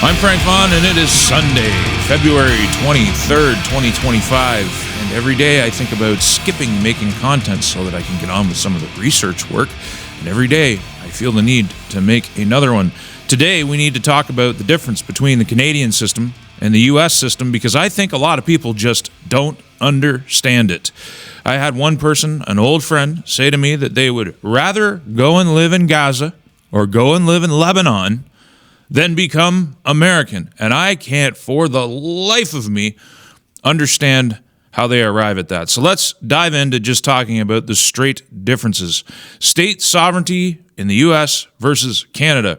I'm Frank Vaughn, and it is Sunday, February 23rd, 2025. And every day I think about skipping making content so that I can get on with some of the research work. And every day I feel the need to make another one. Today we need to talk about the difference between the Canadian system and the U.S. system, because I think a lot of people just don't understand it. I had one person, an old friend, say to me that they would rather go and live in Gaza or go and live in Lebanon than become American. And I can't, for the life of me, understand how they arrive at that. So let's dive into just talking about the straight differences. State sovereignty in the U.S. versus Canada.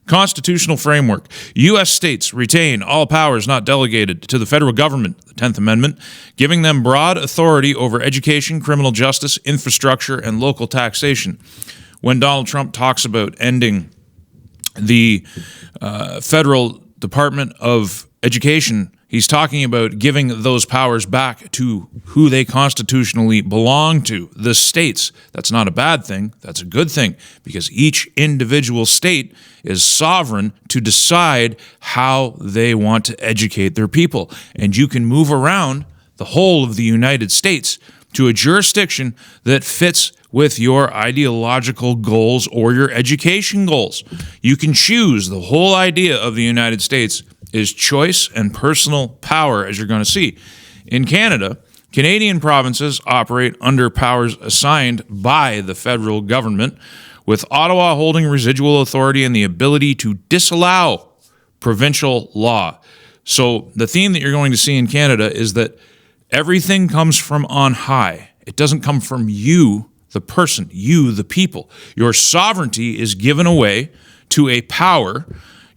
Constitutional framework. U.S. states retain all powers not delegated to the federal government, the 10th Amendment, giving them broad authority over education, criminal justice, infrastructure, and local taxation. When Donald Trump talks about ending the federal Department of Education, he's talking about giving those powers back to who they constitutionally belong to, the states. That's not a bad thing. That's a good thing, because each individual state is sovereign to decide how they want to educate their people. And you can move around the whole of the United States to a jurisdiction that fits with your ideological goals or your education goals. You can choose. The whole idea of the United States is choice and personal power, as you're going to see. In Canada, Canadian provinces operate under powers assigned by the federal government, with Ottawa holding residual authority and the ability to disallow provincial law. So the theme that you're going to see in Canada is that everything comes from on high. It doesn't come from you, the person, you, the people. Your sovereignty is given away to a power.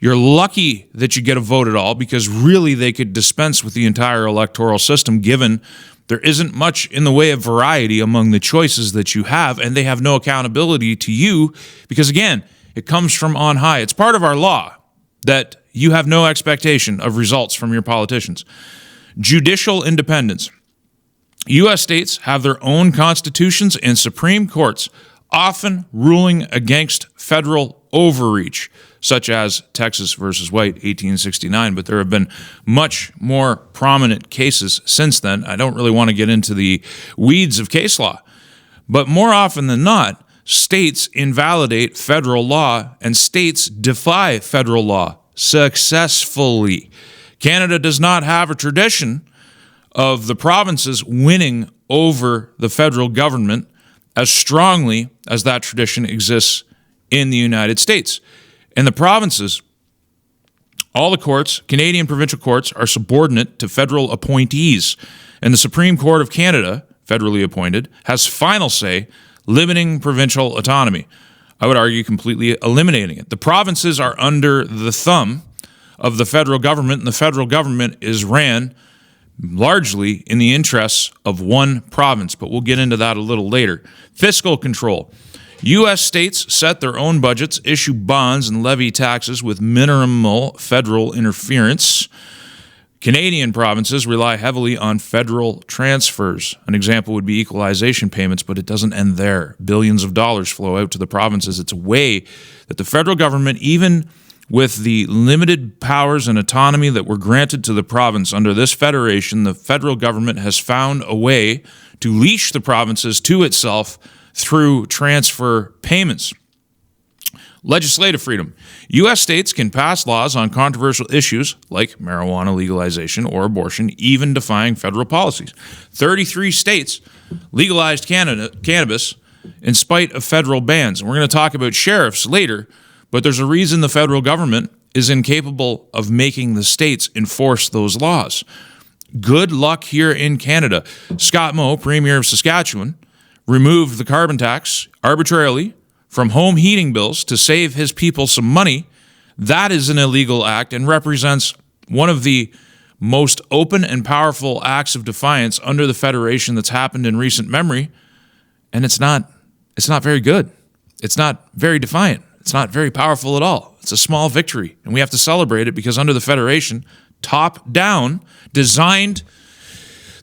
You're lucky that you get a vote at all, because really they could dispense with the entire electoral system, given there isn't much in the way of variety among the choices that you have, and they have no accountability to you because, again, it comes from on high. It's part of our law that you have no expectation of results from your politicians. Judicial independence. U.S. states have their own constitutions and Supreme Courts, often ruling against federal overreach, such as Texas versus White, 1869. But there have been much more prominent cases since then. I don't really want to get into the weeds of case law. But more often than not, states invalidate federal law and states defy federal law successfully. Canada does not have a tradition of the provinces winning over the federal government as strongly as that tradition exists in the United States. In the provinces, all the courts, Canadian provincial courts, are subordinate to federal appointees, and the Supreme Court of Canada, federally appointed, has final say, limiting provincial autonomy. I would argue completely eliminating it. The provinces are under the thumb of the federal government, and the federal government is ran largely in the interests of one province, but we'll get into that a little later. Fiscal control. U.S. states set their own budgets, issue bonds, and levy taxes with minimal federal interference. Canadian provinces rely heavily on federal transfers. An example would be equalization payments, but it doesn't end there. Billions of dollars flow out to the provinces. It's a way that the federal government, even with the limited powers and autonomy that were granted to the province under this federation, the federal government has found a way to leash the provinces to itself through transfer payments. Legislative freedom. U.S. states can pass laws on controversial issues like marijuana legalization or abortion, even defying federal policies. 33 states legalized cannabis in spite of federal bans. And we're going to talk about sheriffs later, but there's a reason the federal government is incapable of making the states enforce those laws. Good luck here in Canada. Scott Moe, Premier of Saskatchewan, removed the carbon tax arbitrarily from home heating bills to save his people some money. That is an illegal act and represents one of the most open and powerful acts of defiance under the Federation that's happened in recent memory. And it's not very good. It's not very defiant. It's not very powerful at all. It's a small victory, and we have to celebrate it because under the Federation, top down, designed,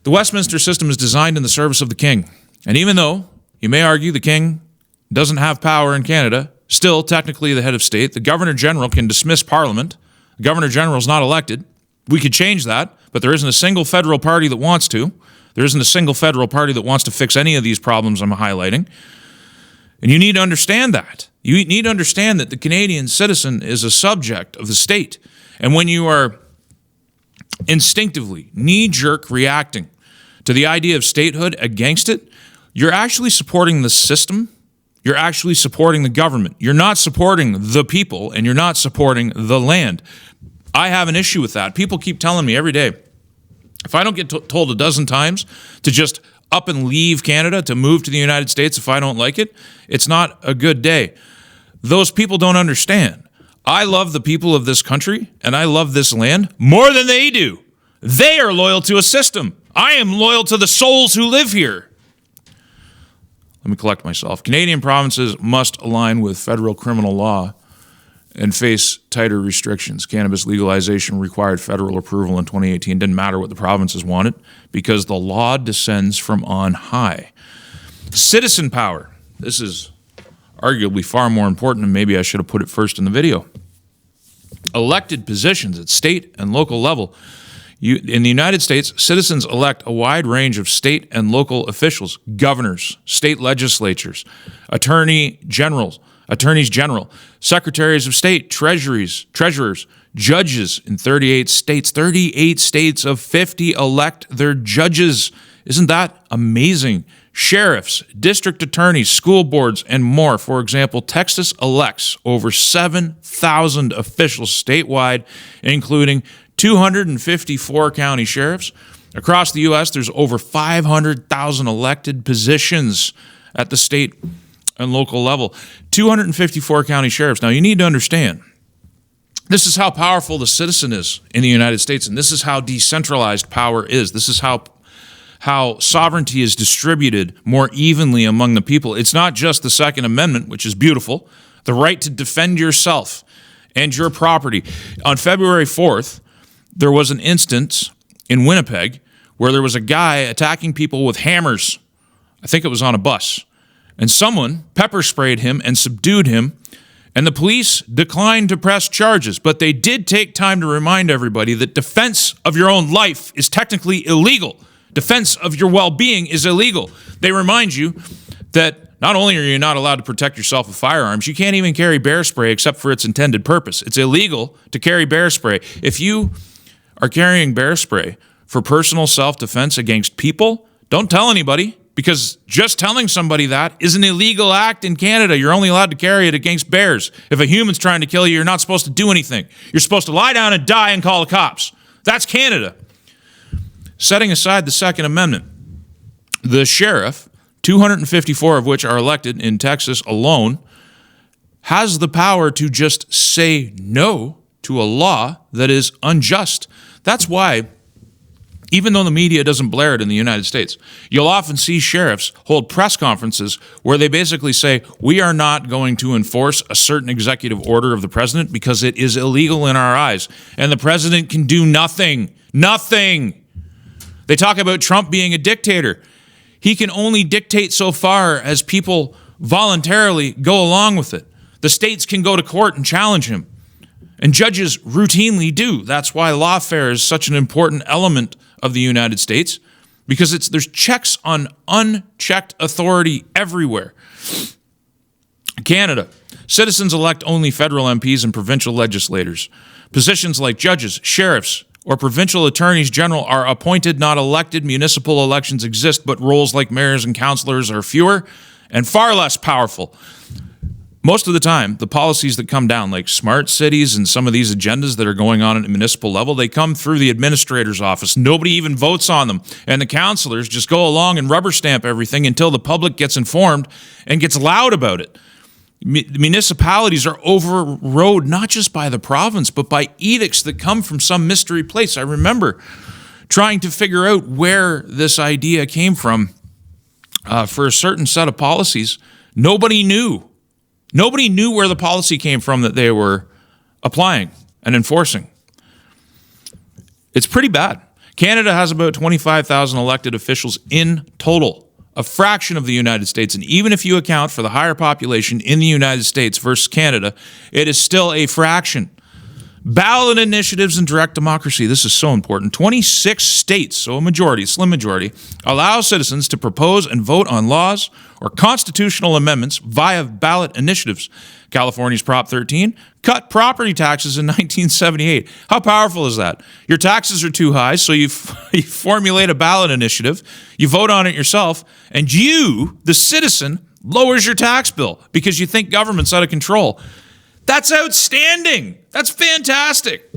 the Westminster system is designed in the service of the king. And even though you may argue the king doesn't have power in Canada, still technically the head of state, the Governor General can dismiss Parliament. The Governor General is not elected. We could change that, but there isn't a single federal party that wants to. There isn't a single federal party that wants to fix any of these problems I'm highlighting. And you need to understand that. You need to understand that the Canadian citizen is a subject of the state. And when you are instinctively, knee-jerk reacting to the idea of statehood against it, you're actually supporting the system. You're actually supporting the government. You're not supporting the people, and you're not supporting the land. I have an issue with that. People keep telling me every day, if I don't get told a dozen times to just up and leave Canada, to move to the United States if I don't like it, it's not a good day. Those people don't understand. I love the people of this country, and I love this land more than they do. They are loyal to a system. I am loyal to the souls who live here. Let me collect myself. Canadian provinces must align with federal criminal law and face tighter restrictions. Cannabis legalization required federal approval in 2018. Didn't matter what the provinces wanted because the law descends from on high. Citizen power. This is arguably far more important, and maybe I should have put it first in the video. Elected positions at state and local level. In the United States, citizens elect a wide range of state and local officials, governors, state legislatures, attorneys general, secretaries of state, treasurers, judges in 38 states. 38 states of 50 elect their judges. Isn't that amazing? Sheriffs, district attorneys, school boards, and more. For example, Texas elects over 7,000 officials statewide, including 254 county sheriffs. Across the U.S., there's over 500,000 elected positions at the state and local level. 254 county sheriffs. Now, you need to understand, this is how powerful the citizen is in the United States, and this is how decentralized power is. This is how sovereignty is distributed more evenly among the people. It's not just the Second Amendment, which is beautiful, the right to defend yourself and your property. On February 4th, there was an instance in Winnipeg where there was a guy attacking people with hammers. I think it was on a bus. And someone pepper sprayed him and subdued him, and the police declined to press charges. But they did take time to remind everybody that defense of your own life is technically illegal. Defense of your well-being is illegal. They remind you that not only are you not allowed to protect yourself with firearms, you can't even carry bear spray except for its intended purpose. It's illegal to carry bear spray. If you are carrying bear spray for personal self-defense against people, don't tell anybody, because just telling somebody that is an illegal act in Canada. You're only allowed to carry it against bears. If a human's trying to kill you, you're not supposed to do anything. You're supposed to lie down and die and call the cops. That's Canada. Setting aside the Second Amendment, the sheriff, 254 of which are elected in Texas alone, has the power to just say no to a law that is unjust. That's why, even though the media doesn't blare it in the United States, you'll often see sheriffs hold press conferences where they basically say, we are not going to enforce a certain executive order of the president because it is illegal in our eyes, and the president can do nothing. Nothing. They talk about Trump being a dictator. He can only dictate so far as people voluntarily go along with it. The states can go to court and challenge him. And judges routinely do. That's why lawfare is such an important element of the United States, because there's checks on unchecked authority everywhere. Canada, citizens elect only federal MPs and provincial legislators. Positions like judges, sheriffs, or provincial attorneys general are appointed, not elected. Municipal elections exist, but roles like mayors and councillors are fewer and far less powerful. Most of the time, the policies that come down, like smart cities and some of these agendas that are going on at the municipal level, they come through the administrator's office. Nobody even votes on them. And the councillors just go along and rubber stamp everything until the public gets informed and gets loud about it. Municipalities are overrode not just by the province, but by edicts that come from some mystery place. I remember trying to figure out where this idea came from for a certain set of policies. Nobody knew. Nobody knew where the policy came from that they were applying and enforcing. It's pretty bad. Canada has about 25,000 elected officials in total, a fraction of the United States. And even if you account for the higher population in the United States versus Canada, it is still a fraction. Ballot initiatives and direct democracy. This is so important. 26 states, so a majority, slim majority, allow citizens to propose and vote on laws or constitutional amendments via ballot initiatives. California's Prop 13 cut property taxes in 1978. How powerful is that? Your taxes are too high, so you formulate a ballot initiative, you vote on it yourself, and you, the citizen, lowers your tax bill because you think government's out of control. That's outstanding. That's fantastic.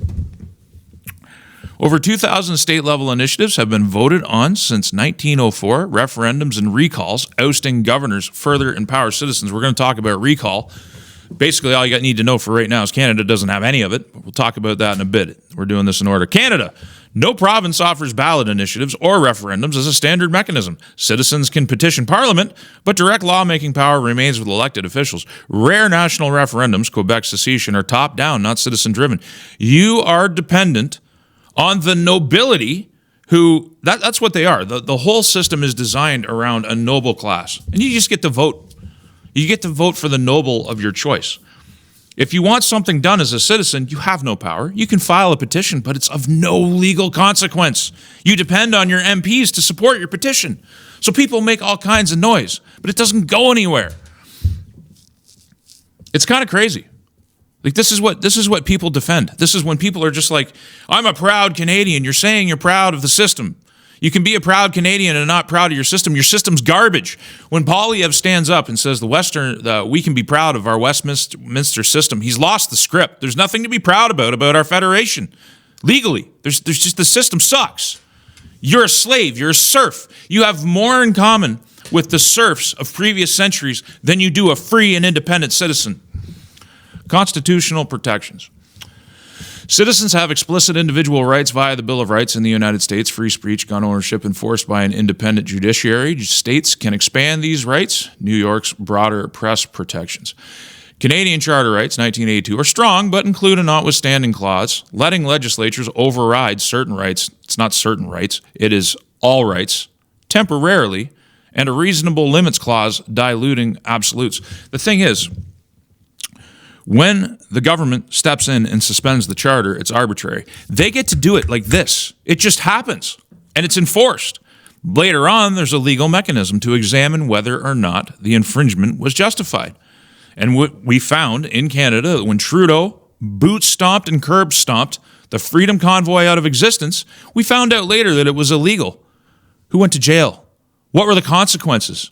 Over 2,000 state-level initiatives have been voted on since 1904. Referendums and recalls ousting governors further empower citizens. We're going to talk about recall. Basically, all you need to know for right now is Canada doesn't have any of it. We'll talk about that in a bit. We're doing this in order. Canada. No province offers ballot initiatives or referendums as a standard mechanism. Citizens can petition Parliament, but direct lawmaking power remains with elected officials. Rare national referendums, Quebec's secession, are top-down, not citizen-driven. You are dependent on the nobility who, that's what they are. The whole system is designed around a noble class, and you just get to vote. You get to vote for the noble of your choice. If you want something done as a citizen, you have no power. You can file a petition, but it's of no legal consequence. You depend on your MPs to support your petition. So people make all kinds of noise, but it doesn't go anywhere. It's kind of crazy. Like this is what people defend. This is when people are just like, I'm a proud Canadian. You're saying you're proud of the system. You can be a proud Canadian and not proud of your system. Your system's garbage. When Poilievre stands up and says we can be proud of our Westminster system, he's lost the script. There's nothing to be proud about our federation. Legally, there's just the system sucks. You're a slave. You're a serf. You have more in common with the serfs of previous centuries than you do a free and independent citizen. Constitutional protections. Citizens have explicit individual rights via the Bill of Rights in the United States. Free speech, gun ownership enforced by an independent judiciary. States can expand these rights. New York's broader press protections. Canadian charter rights, 1982, are strong, but include a notwithstanding clause, letting legislatures override certain rights. It's not certain rights. It is all rights, temporarily, and a reasonable limits clause diluting absolutes. The thing is, when the government steps in and suspends the charter, it's arbitrary. They get to do it like this. It just happens, and it's enforced. Later on, there's a legal mechanism to examine whether or not the infringement was justified. And what we found in Canada, when Trudeau boot-stomped and curb-stomped the Freedom Convoy out of existence, we found out later that it was illegal. Who went to jail? What were the consequences?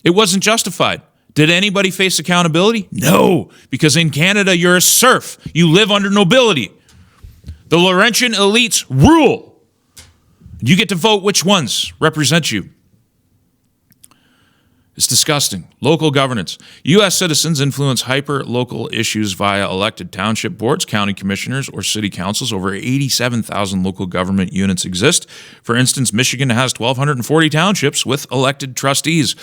It wasn't justified. Did anybody face accountability? No, because in Canada, you're a serf. You live under nobility. The Laurentian elites rule. You get to vote which ones represent you. It's disgusting. Local governance. U.S. citizens influence hyper-local issues via elected township boards, county commissioners, or city councils. Over 87,000 local government units exist. For instance, Michigan has 1,240 townships with elected trustees.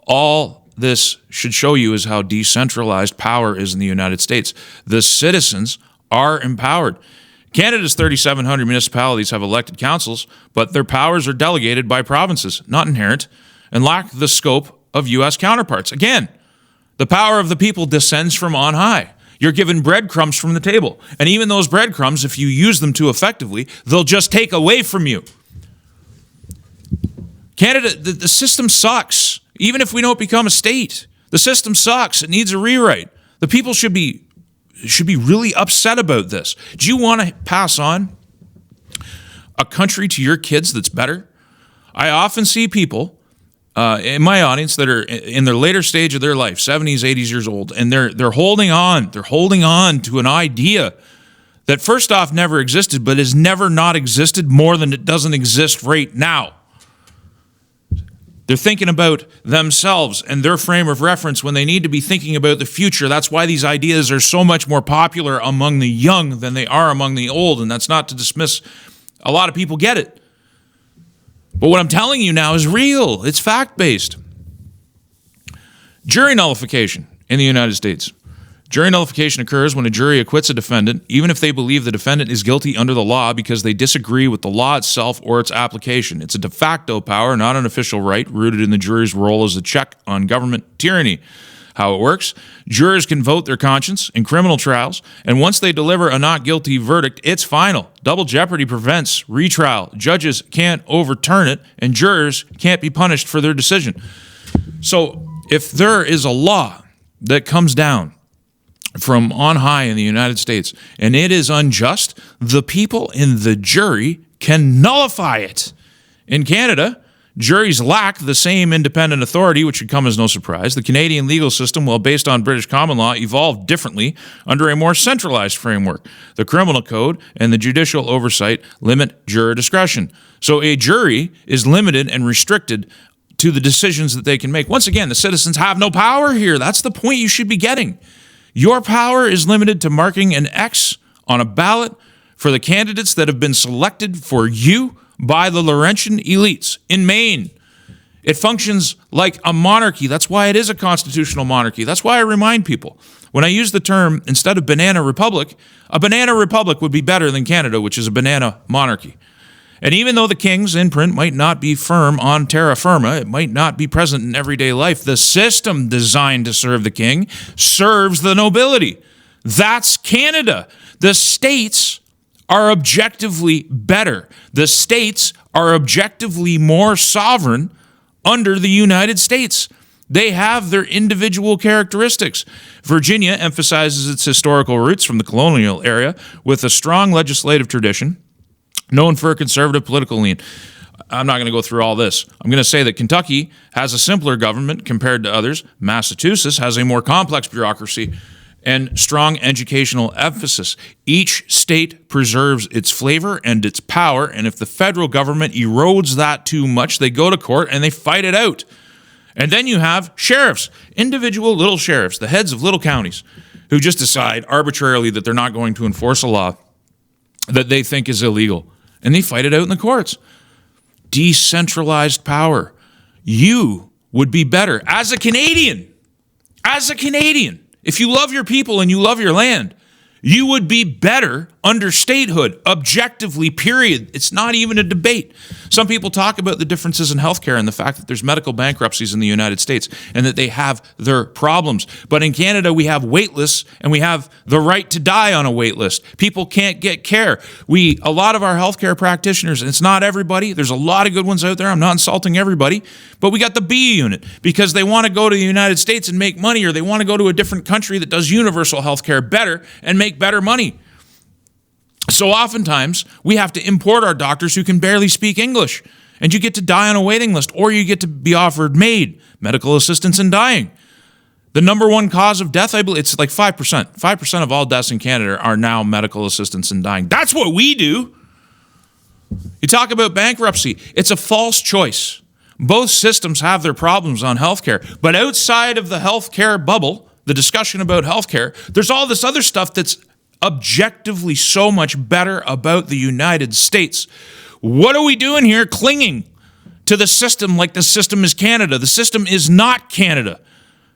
All this should show you is how decentralized power is in the United States. The citizens are empowered. Canada's 3,700 municipalities have elected councils, but their powers are delegated by provinces, not inherent, and lack the scope of U.S. counterparts. Again, the power of the people descends from on high. You're given breadcrumbs from the table, and even those breadcrumbs, if you use them too effectively, they'll just take away from you. Canada, the system sucks. Even if we don't become a state, the system sucks. It needs a rewrite. The people should be really upset about this. Do you want to pass on a country to your kids that's better? I often see people in my audience that are in their later stage of their life, 70s, 80s years old, and they're holding on. They're holding on to an idea that first off never existed, but has never not existed more than it doesn't exist right now. They're thinking about themselves and their frame of reference when they need to be thinking about the future. That's why these ideas are so much more popular among the young than they are among the old, and that's not to dismiss. A lot of people get it. But what I'm telling you now is real. It's fact-based. Jury nullification in the United States. Jury nullification occurs when a jury acquits a defendant, even if they believe the defendant is guilty under the law because they disagree with the law itself or its application. It's a de facto power, not an official right, rooted in the jury's role as a check on government tyranny. How it works: jurors can vote their conscience in criminal trials, and once they deliver a not guilty verdict, it's final. Double jeopardy prevents retrial. Judges can't overturn it, and jurors can't be punished for their decision. So if there is a law that comes down from on high in the United States and it is unjust, the people in the jury can nullify it. In Canada, juries lack the same independent authority, which should come as no surprise. The Canadian legal system, while based on British common law, evolved differently under a more centralized framework. The criminal code and the judicial oversight limit juror discretion. So a jury is limited and restricted to the decisions that they can make. Once again, the citizens have no power here. That's the point you should be getting. Your power is limited to marking an X on a ballot for the candidates that have been selected for you by the Laurentian elites in Maine. It functions like a monarchy. That's why it is a constitutional monarchy. That's why I remind people, when I use the term, instead of banana republic, a banana republic would be better than Canada, which is a banana monarchy. And even though the king's imprint might not be firm on terra firma, it might not be present in everyday life, the system designed to serve the king serves the nobility. That's Canada. The states are objectively better. The states are objectively more sovereign under the United States. They have their individual characteristics. Virginia emphasizes its historical roots from the colonial era with a strong legislative tradition, known for a conservative political lean. I'm not going to go through all this. I'm going to say that Kentucky has a simpler government compared to others. Massachusetts has a more complex bureaucracy and strong educational emphasis. Each state preserves its flavor and its power, and if the federal government erodes that too much, they go to court and they fight it out. And then you have sheriffs, individual little sheriffs, the heads of little counties, who just decide arbitrarily that they're not going to enforce a law that they think is illegal, and they fight it out in the courts. Decentralized power. You would be better as a Canadian, if you love your people and you love your land, you would be better under statehood, objectively, period. It's not even a debate. Some people talk about the differences in healthcare and the fact that there's medical bankruptcies in the United States and that they have their problems. But in Canada, we have wait lists and we have the right to die on a wait list. People can't get care. A lot of our healthcare practitioners, and it's not everybody, there's a lot of good ones out there, I'm not insulting everybody, but we got the B unit because they want to go to the United States and make money, or they want to go to a different country that does universal healthcare better and make better money. So oftentimes, we have to import our doctors who can barely speak English, and you get to die on a waiting list, or you get to be offered MAID, medical assistance in dying. The number one cause of death, I believe, it's like 5%. 5% of all deaths in Canada are now medical assistance in dying. That's what we do. You talk about bankruptcy. It's a false choice. Both systems have their problems on healthcare, but outside of the healthcare bubble, the discussion about healthcare, there's all this other stuff that's objectively so much better about the United States. What are we doing here clinging to the system like the system is Canada? The system is not Canada.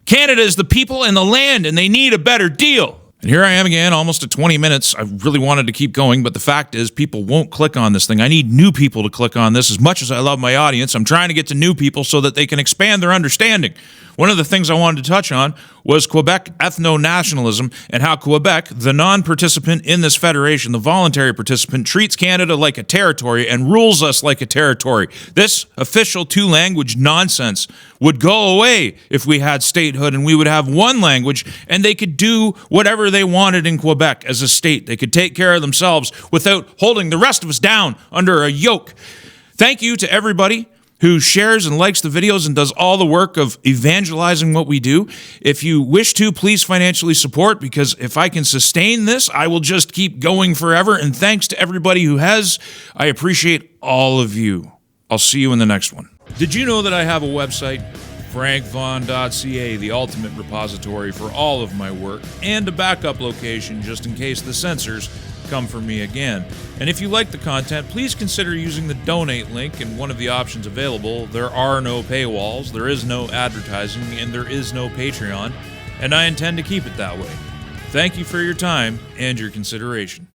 Canada is the people and the land, and they need a better deal. And here I am again, almost at 20 minutes. I really wanted to keep going, but the fact is people won't click on this thing. I need new people to click on this. As much as I love my audience, I'm trying to get to new people so that they can expand their understanding. One of the things I wanted to touch on was Quebec ethno-nationalism and how Quebec, the non-participant in this federation, the voluntary participant, treats Canada like a territory and rules us like a territory. This official two-language nonsense would go away if we had statehood and we would have one language and they could do whatever they wanted in Quebec as a state. They could take care of themselves without holding the rest of us down under a yoke. Thank you to everybody who shares and likes the videos and does all the work of evangelizing what we do. If you wish to, please financially support, because if I can sustain this, I will just keep going forever. And thanks to everybody who has. I appreciate all of you. I'll see you in the next one. Did you know that I have a website? frankvaughn.ca, the ultimate repository for all of my work, and a backup location just in case the censors come for me again. And if you like the content, please consider using the donate link in one of the options available. There are no paywalls, there is no advertising, and there is no Patreon, and I intend to keep it that way. Thank you for your time and your consideration.